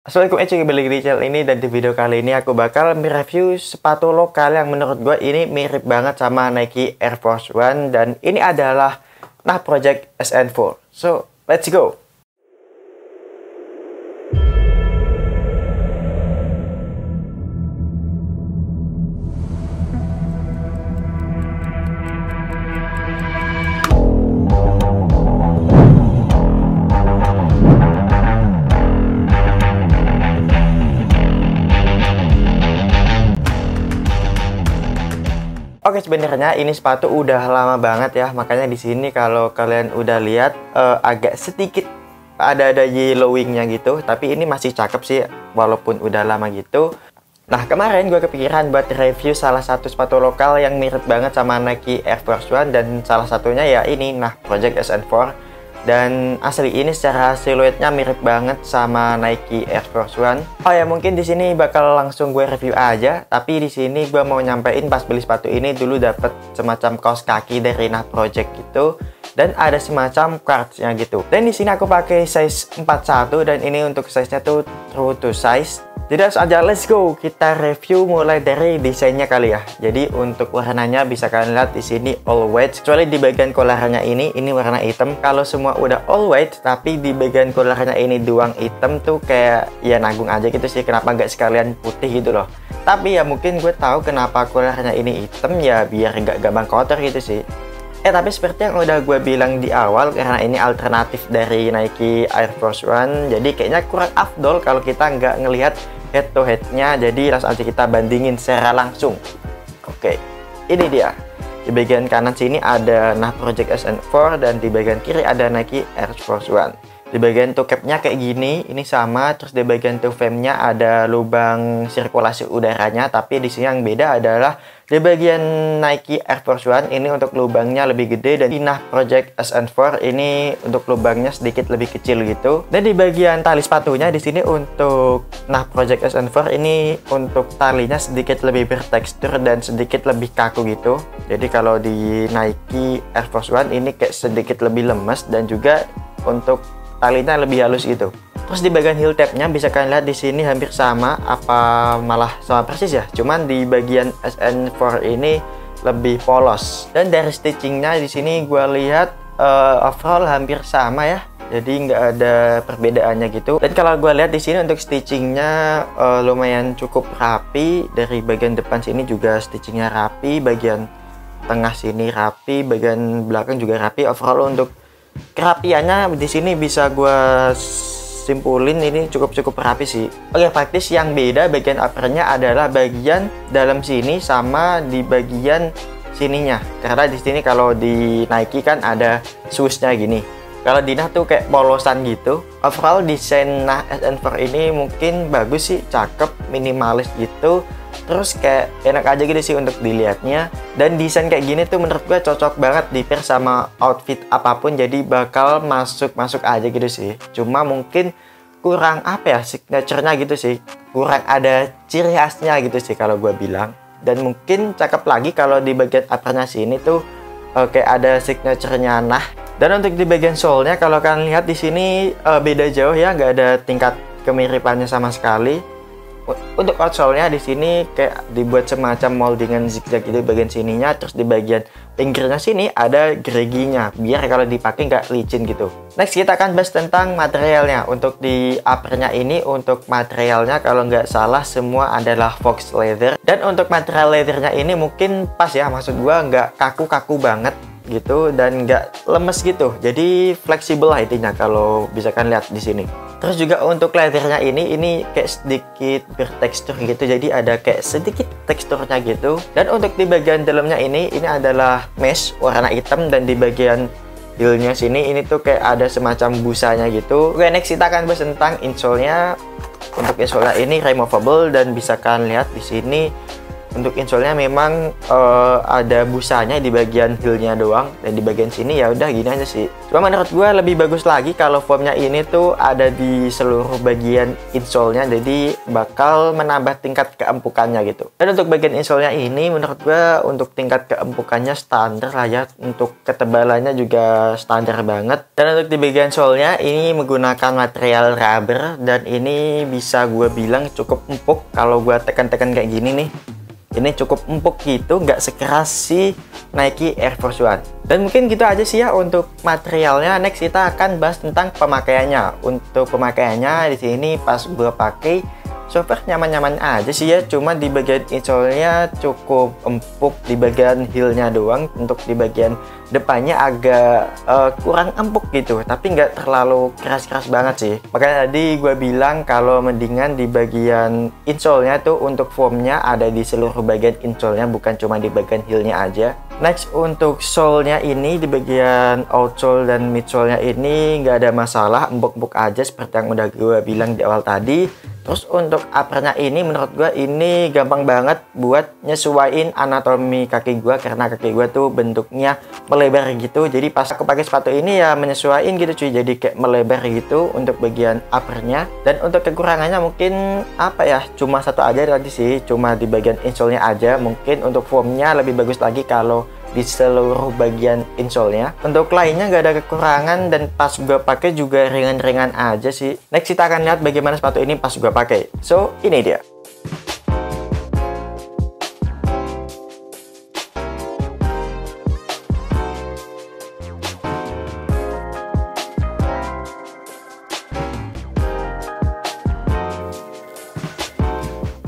Assalamualaikum, cuy, balik di channel ini. Dan di video kali ini aku bakal mereview sepatu lokal yang menurut gue ini mirip banget sama Nike Air Force One. Dan ini adalah Nah Project SN4. So, let's go! Oke, sebenarnya ini sepatu udah lama banget ya, makanya di sini kalau kalian udah lihat agak sedikit ada yellowingnya gitu, tapi ini masih cakep sih walaupun udah lama gitu. Nah, kemarin gue kepikiran buat review salah satu sepatu lokal yang mirip banget sama Nike Air Force One, dan salah satunya ya ini, Nah Project SN4. Dan asli ini secara siluetnya mirip banget sama Nike Air Force One. Oh ya, mungkin di sini bakal langsung gue review aja. Tapi di sini gue mau nyampein pas beli sepatu ini dulu dapet semacam kaos kaki dari Nah Project gitu. Dan ada semacam cards-nya gitu. Dan di sini aku pakai size 41 dan ini untuk size-nya tuh true to size. Jadi langsung aja, let's go, kita review mulai dari desainnya kali ya. Jadi untuk warnanya bisa kalian lihat di sini all white. Kecuali di bagian kolarnya ini warna hitam. Kalau semua udah all white, tapi di bagian kolarnya ini doang hitam tuh kayak ya nanggung aja gitu sih. Kenapa nggak sekalian putih gitu loh? Tapi ya mungkin gue tahu kenapa kolarnya ini hitam ya biar nggak gampang kotor gitu sih. Tapi seperti yang udah gue bilang di awal, karena ini alternatif dari Nike Air Force One, jadi kayaknya kurang afdol kalau kita nggak ngelihat head to headnya. Jadi langsung aja kita bandingin secara langsung. Oke, ini dia. Di bagian kanan sini ada Nah Project SN4 dan di bagian kiri ada Nike Air Force One. Di bagian toe capnya kayak gini, ini sama. Terus di bagian toe frame-nya ada lubang sirkulasi udaranya, tapi di sini yang beda adalah di bagian Nike Air Force One ini untuk lubangnya lebih gede, dan di Nah Project SN4 ini untuk lubangnya sedikit lebih kecil gitu. Dan di bagian tali sepatunya di sini untuk Nah Project SN4 ini untuk talinya sedikit lebih bertekstur dan sedikit lebih kaku gitu. Jadi kalau di Nike Air Force One ini kayak sedikit lebih lemes dan juga untuk talinya lebih halus gitu. Terus di bagian heel tab-nya bisa kalian lihat di sini hampir sama, apa malah sama persis ya. Cuman di bagian SN4 ini lebih polos. Dan dari stitchingnya di sini gue lihat overall hampir sama ya. Jadi nggak ada perbedaannya gitu. Dan kalau gue lihat di sini untuk stitchingnya lumayan cukup rapi. Dari bagian depan sini juga stitchingnya rapi, bagian tengah sini rapi, bagian belakang juga rapi. Overall untuk kerapiannya di sini bisa gue simpulin ini cukup rapi sih. Oke, praktis yang beda bagian uppernya adalah bagian dalam sini sama di bagian sininya. Karena di sini kalau di Nike kan ada swoosh-nya gini. Kalau di Nah tuh kayak polosan gitu. Overall desain Nah SN4 ini mungkin bagus sih, cakep, minimalis gitu. Terus kayak enak aja gitu sih untuk dilihatnya. Dan desain kayak gini tuh menurut gue cocok banget di pair sama outfit apapun. Jadi bakal masuk aja gitu sih. Cuma mungkin kurang apa ya, signature-nya gitu sih. Kurang ada ciri khasnya gitu sih kalau gue bilang. Dan mungkin cakep lagi kalau di bagian uppernya sini tuh kayak ada signature-nya Nah. Dan untuk di bagian sole-nya kalau kalian lihat di sini beda jauh ya, nggak ada tingkat kemiripannya sama sekali. Untuk outsole-nya di sini kayak dibuat semacam moldingan zigzag gitu bagian sininya, terus di bagian pinggirnya sini ada geriginya biar kalau dipakai nggak licin gitu. Next kita akan bahas tentang materialnya. Untuk di uppernya ini, untuk materialnya kalau nggak salah semua adalah fox leather. Dan untuk material leathernya ini mungkin pas ya, maksud gua nggak kaku-kaku banget gitu dan nggak lemes gitu. Jadi fleksibel lah intinya kalau bisa kan lihat di sini. Terus juga untuk leathernya ini kayak sedikit bertekstur gitu, jadi ada kayak sedikit teksturnya gitu. Dan untuk di bagian dalamnya ini adalah mesh warna hitam, dan di bagian heelnya sini ini tuh kayak ada semacam busanya gitu. Oke, next kita akan bahas tentang insole-nya. Untuk insole-nya ini removable dan bisa kalian lihat di sini Untuk insolnya memang ada busanya di bagian heelnya doang, dan di bagian sini ya udah gini aja sih. Cuma menurut gue lebih bagus lagi kalau foamnya ini tuh ada di seluruh bagian insolnya, jadi bakal menambah tingkat keempukannya gitu. Dan untuk bagian insolnya ini menurut gue untuk tingkat keempukannya standar lah ya, untuk ketebalannya juga standar banget. Dan untuk di bagian solnya ini menggunakan material rubber, dan ini bisa gue bilang cukup empuk. Kalau gue tekan-tekan kayak gini nih, ini cukup empuk gitu, nggak sekeras si Nike Air Force One. Dan mungkin gitu aja sih ya untuk materialnya. Next kita akan bahas tentang pemakaiannya. Untuk pemakaiannya di sini pas gue pakai, so far nyaman-nyaman aja sih ya. Cuma di bagian insole-nya cukup empuk di bagian heel-nya doang. Untuk di bagian depannya agak kurang empuk gitu, tapi nggak terlalu keras-keras banget sih. Makanya tadi gue bilang kalau mendingan di bagian insole-nya tuh untuk foamnya ada di seluruh bagian insole-nya, bukan cuma di bagian heel-nya aja. Next untuk sole-nya ini di bagian outsole dan midsole-nya ini nggak ada masalah, empuk-empuk aja seperti yang udah gue bilang di awal tadi. Terus untuk uppernya ini menurut gue ini gampang banget buat nyesuaiin anatomi kaki gue, karena kaki gue tuh bentuknya melebar gitu. Jadi pas aku pakai sepatu ini ya menyesuaiin gitu cuy, jadi kayak melebar gitu untuk bagian uppernya. Dan untuk kekurangannya mungkin apa ya, cuma satu aja tadi sih, cuma di bagian insole-nya aja. Mungkin untuk foamnya lebih bagus lagi kalau di seluruh bagian insole-nya. Untuk lainnya nggak ada kekurangan, dan pas gue pakai juga ringan-ringan aja sih. Next kita akan lihat bagaimana sepatu ini pas gue pakai. So ini dia.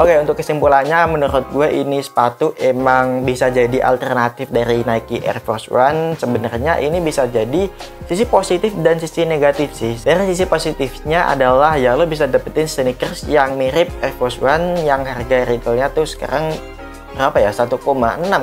Oke, untuk kesimpulannya menurut gue ini sepatu emang bisa jadi alternatif dari Nike Air Force One. Sebenarnya ini bisa jadi sisi positif dan sisi negatif sih. Dari sisi positifnya adalah ya lo bisa dapetin sneakers yang mirip Air Force One yang harga retailnya tuh sekarang berapa ya, 1,6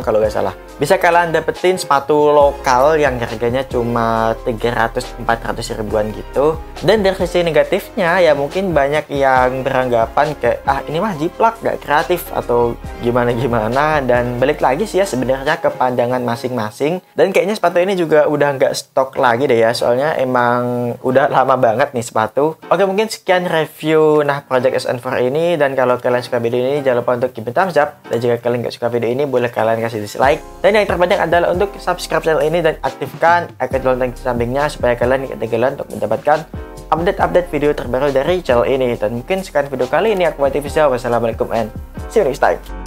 kalau nggak salah. Bisa kalian dapetin sepatu lokal yang harganya cuma 300-400 ribuan gitu. Dan dari sisi negatifnya ya mungkin banyak yang beranggapan kayak ini mah jiplak, gak kreatif atau gimana-gimana. Dan balik lagi sih ya sebenarnya ke pandangan masing-masing. Dan kayaknya sepatu ini juga udah nggak stok lagi deh ya, soalnya emang udah lama banget nih sepatu. Oke, mungkin sekian review Project SN4 ini. Dan kalau kalian suka video ini jangan lupa untuk give it thumbs up. Dan jika kalian nggak suka video ini boleh kalian kasih dislike. Dan yang terpenting adalah untuk subscribe channel ini dan aktifkan icon lonceng di sampingnya supaya kalian tidak ketinggalan untuk mendapatkan update-update video terbaru dari channel ini. Dan mungkin sekian video kali ini, aku Wassalamualaikum and see you next time.